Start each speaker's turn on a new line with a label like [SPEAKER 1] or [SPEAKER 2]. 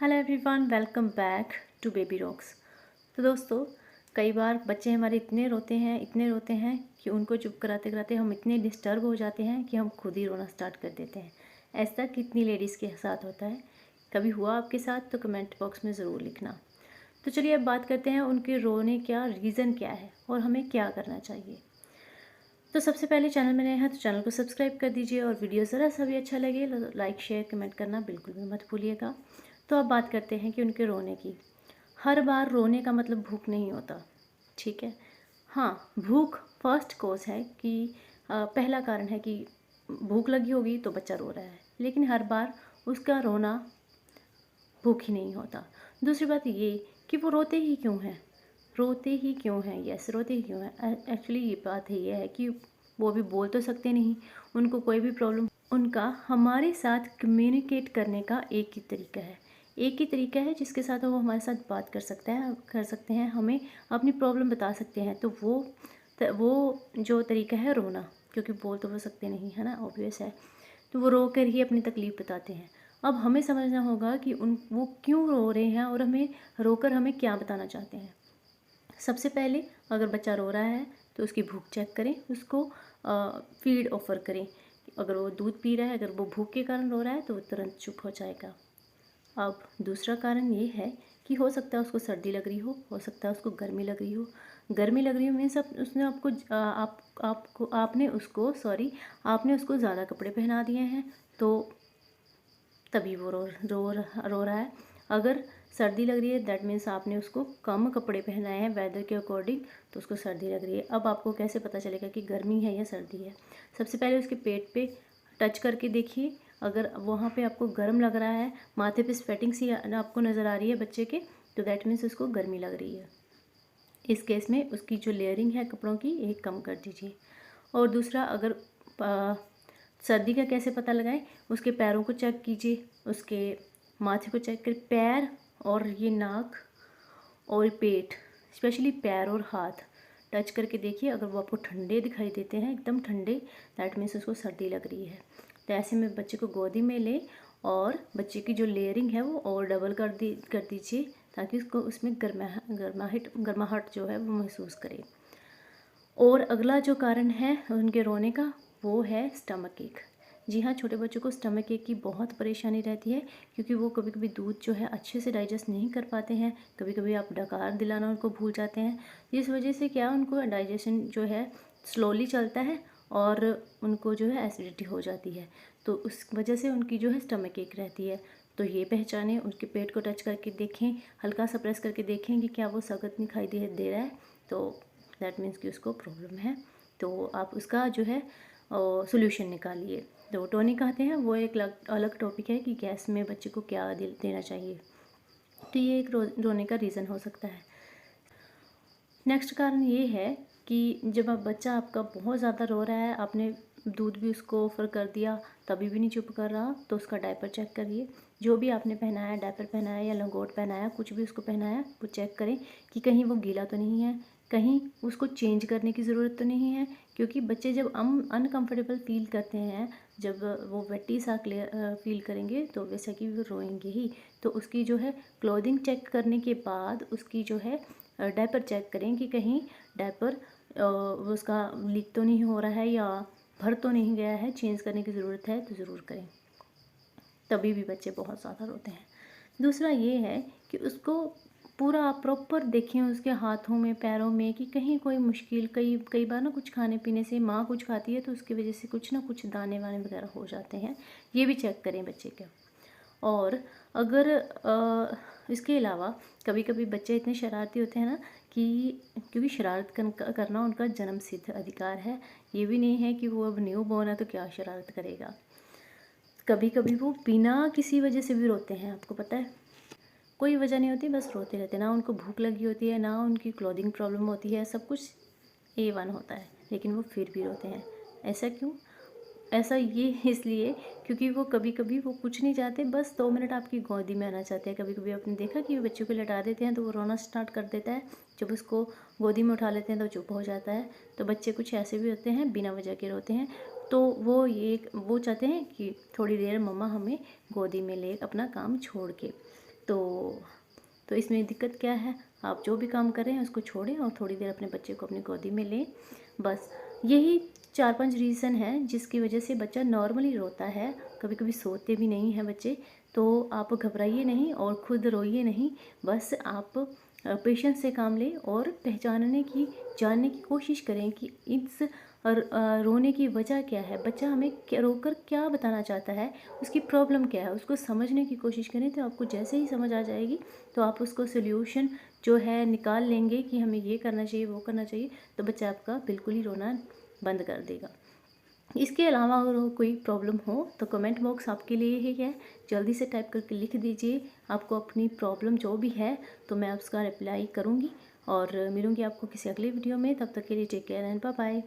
[SPEAKER 1] Hello everyone, welcome back to Baby Rocks. तो दोस्तों, कई बार बच्चे हमारे इतने रोते हैं कि उनको चुप कराते कराते हम इतने डिस्टर्ब हो जाते हैं कि हम खुद ही रोना स्टार्ट कर देते हैं। ऐसा कितनी लेडीज़ के साथ होता है? कभी हुआ आपके साथ? तो कमेंट बॉक्स में ज़रूर लिखना। तो चलिए अब बात करते हैं उनके रोने का रीज़न क्या है और हमें क्या करना चाहिए। तो सबसे पहले चैनल में नए हैं तो चैनल को सब्सक्राइब कर दीजिए और वीडियो ज़रा सा भी अच्छा लगे लाइक शेयर कमेंट करना बिल्कुल भी मत भूलिएगा। तो अब बात करते हैं कि उनके रोने की। हर बार रोने का मतलब भूख नहीं होता, ठीक है। हाँ, भूख फर्स्ट कॉज है कि पहला कारण है कि भूख लगी होगी तो बच्चा रो रहा है, लेकिन हर बार उसका रोना भूख ही नहीं होता। दूसरी बात ये कि वो रोते ही क्यों हैं, यस रोते ही क्यों हैं। एक्चुअली ये बात है, ये है कि वो भी बोल तो सकते नहीं, उनको कोई भी प्रॉब्लम, उनका हमारे साथ कम्युनिकेट करने का एक ही तरीका है जिसके साथ वो हमारे साथ बात कर सकते हैं, हमें अपनी प्रॉब्लम बता सकते हैं। तो वो जो तरीका है रोना, क्योंकि बोल तो वो सकते नहीं है ना, ऑब्वियस है। तो वो रो कर ही अपनी तकलीफ़ बताते हैं। अब हमें समझना होगा कि वो क्यों रो रहे हैं और हमें क्या बताना चाहते हैं। सबसे पहले अगर बच्चा रो रहा है तो उसकी भूख चेक करें, उसको फीड ऑफ़र करें। अगर वो दूध पी रहा है, अगर वो भूख के कारण रो रहा है तो वो तुरंत चुप हो जाएगा। अब दूसरा कारण ये है कि हो सकता है उसको सर्दी लग रही हो सकता है उसको गर्मी लग रही हो। गर्मी लग रही हो मीन्स उसने आपने उसको ज़्यादा कपड़े पहना दिए हैं, तो तभी वो रो रहा है। अगर सर्दी लग रही है दैट मीन्स आपने उसको कम कपड़े पहनाए हैं वेदर के अकॉर्डिंग, तो उसको सर्दी लग रही है। अब आपको कैसे पता चलेगा कि गर्मी है या सर्दी है? सबसे पहले उसके पेट पे टच करके देखिए, अगर वहाँ पे आपको गर्म लग रहा है, माथे पे स्वेटिंग सी आपको नज़र आ रही है बच्चे के, तो दैट मीन्स उसको गर्मी लग रही है। इस केस में उसकी जो लेयरिंग है कपड़ों की, एक कम कर दीजिए। और दूसरा, अगर सर्दी का कैसे पता लगाएं? उसके पैरों को चेक कीजिए, उसके माथे को चेक करें, पैर और ये नाक और पेट, स्पेशली पैर और हाथ टच करके देखिए। अगर वो आपको ठंडे दिखाई देते हैं, एकदम ठंडे, दैट मीन्स उसको सर्दी लग रही है। तो ऐसे में बच्चे को गोदी में लें और बच्चे की जो लेयरिंग है वो और डबल कर दीजिए, ताकि उसको उसमें गर्माहट जो है वो महसूस करे। और अगला जो कारण है उनके रोने का, वो है स्टमक एक। जी हाँ, छोटे बच्चों को स्टमक एक की बहुत परेशानी रहती है, क्योंकि वो कभी कभी दूध जो है अच्छे से डाइजेस्ट नहीं कर पाते हैं। कभी कभी आप डकार दिलाना उनको भूल जाते हैं, जिस वजह से क्या उनको डाइजेशन जो है स्लोली चलता है और उनको जो है एसिडिटी हो जाती है। तो उस वजह से उनकी जो है स्टमक एक रहती है। तो ये पहचानें, उनके पेट को टच करके देखें, हल्का सा प्रेस करके देखें कि क्या वो सख्त दिखाई दे रहा है, तो दैट मीन्स कि उसको प्रॉब्लम है। तो आप उसका जो है सोल्यूशन निकालिए। तो टॉनिक कहते हैं, वो एक अलग टॉपिक है कि गैस में बच्चे को क्या देना चाहिए। तो ये एक रोने का रीज़न हो सकता है। नेक्स्ट कारण ये है कि जब बच्चा आपका बहुत ज़्यादा रो रहा है, आपने दूध भी उसको ऑफ़र कर दिया तभी भी नहीं चुप कर रहा, तो उसका डायपर चेक करिए। जो भी आपने पहनाया, डायपर पहनाया या लंगोट पहनाया, कुछ भी उसको पहनाया, वो चेक करें कि कहीं वो गीला तो नहीं है, कहीं उसको चेंज करने की ज़रूरत तो नहीं है। क्योंकि बच्चे जब अनकम्फर्टेबल फील करते हैं, जब वो वेटी सा फील करेंगे, तो वैसा कि वो रोएंगे ही। तो उसकी जो है क्लोथिंग चेक करने के बाद उसकी जो है डायपर चेक करें कि कहीं डायपर उसका लीक तो नहीं हो रहा है या भर तो नहीं गया है, चेंज करने की ज़रूरत है तो ज़रूर करें। तभी भी बच्चे बहुत ज़्यादा रोते हैं। दूसरा ये है कि उसको पूरा आप प्रॉपर देखें उसके हाथों में, पैरों में, कि कहीं कोई मुश्किल, कई कई बार ना कुछ खाने पीने से, माँ कुछ खाती है तो उसकी वजह से कुछ ना कुछ दाने वाने वगैरह हो जाते हैं, ये भी चेक करें बच्चे के। और अगर इसके अलावा कभी कभी बच्चे इतने शरारती होते हैं ना, कि क्योंकि शरारत करना उनका जन्म सिद्ध अधिकार है, ये भी नहीं है कि वो अब न्यू बॉर्न है तो क्या शरारत करेगा। कभी कभी वो बिना किसी वजह से भी रोते हैं, आपको पता है, कोई वजह नहीं होती, बस रोते रहते हैं। ना उनको भूख लगी होती है, ना उनकी क्लोथिंग प्रॉब्लम होती है, सब कुछ A1 होता है, लेकिन वो फिर भी रोते हैं। ऐसा क्यों? ऐसा ये इसलिए क्योंकि वो कभी कभी वो कुछ नहीं चाहते, बस 2 मिनट आपकी गोदी में आना चाहते हैं। कभी कभी आपने देखा कि बच्चों को लटा देते हैं तो वो रोना स्टार्ट कर देता है, जब उसको गोदी में उठा लेते हैं तो चुप हो जाता है। तो बच्चे कुछ ऐसे भी होते हैं बिना वजह के रोते हैं, तो वो चाहते हैं कि थोड़ी देर मम्मा हमें गोदी में ले, अपना काम छोड़ के। तो इसमें दिक्कत क्या है, आप जो भी काम कर रहे हैं उसको छोड़ें और थोड़ी देर अपने बच्चे को अपनी गोदी में लें। बस यही 4-5 रीज़न है जिसकी वजह से बच्चा नॉर्मली रोता है। कभी कभी सोते भी नहीं हैं बच्चे, तो आप घबराइए नहीं और खुद रोइए नहीं। बस आप पेशेंस से काम लें और जानने की कोशिश करें कि इस रोने की वजह क्या है, बच्चा हमें रोकर क्या बताना चाहता है, उसकी प्रॉब्लम क्या है, उसको समझने की कोशिश करें। तो आपको जैसे ही समझ आ जाएगी तो आप उसको सोल्यूशन जो है निकाल लेंगे कि हमें ये करना चाहिए, वो करना चाहिए, तो बच्चा आपका बिल्कुल ही रोना बंद कर देगा। इसके अलावा अगर कोई प्रॉब्लम हो तो कमेंट बॉक्स आपके लिए ही है, जल्दी से टाइप करके लिख दीजिए आपको अपनी प्रॉब्लम जो भी है, तो मैं उसका रिप्लाई करूँगी और मिलूँगी आपको किसी अगले वीडियो में। तब तक के लिए take care and bye bye.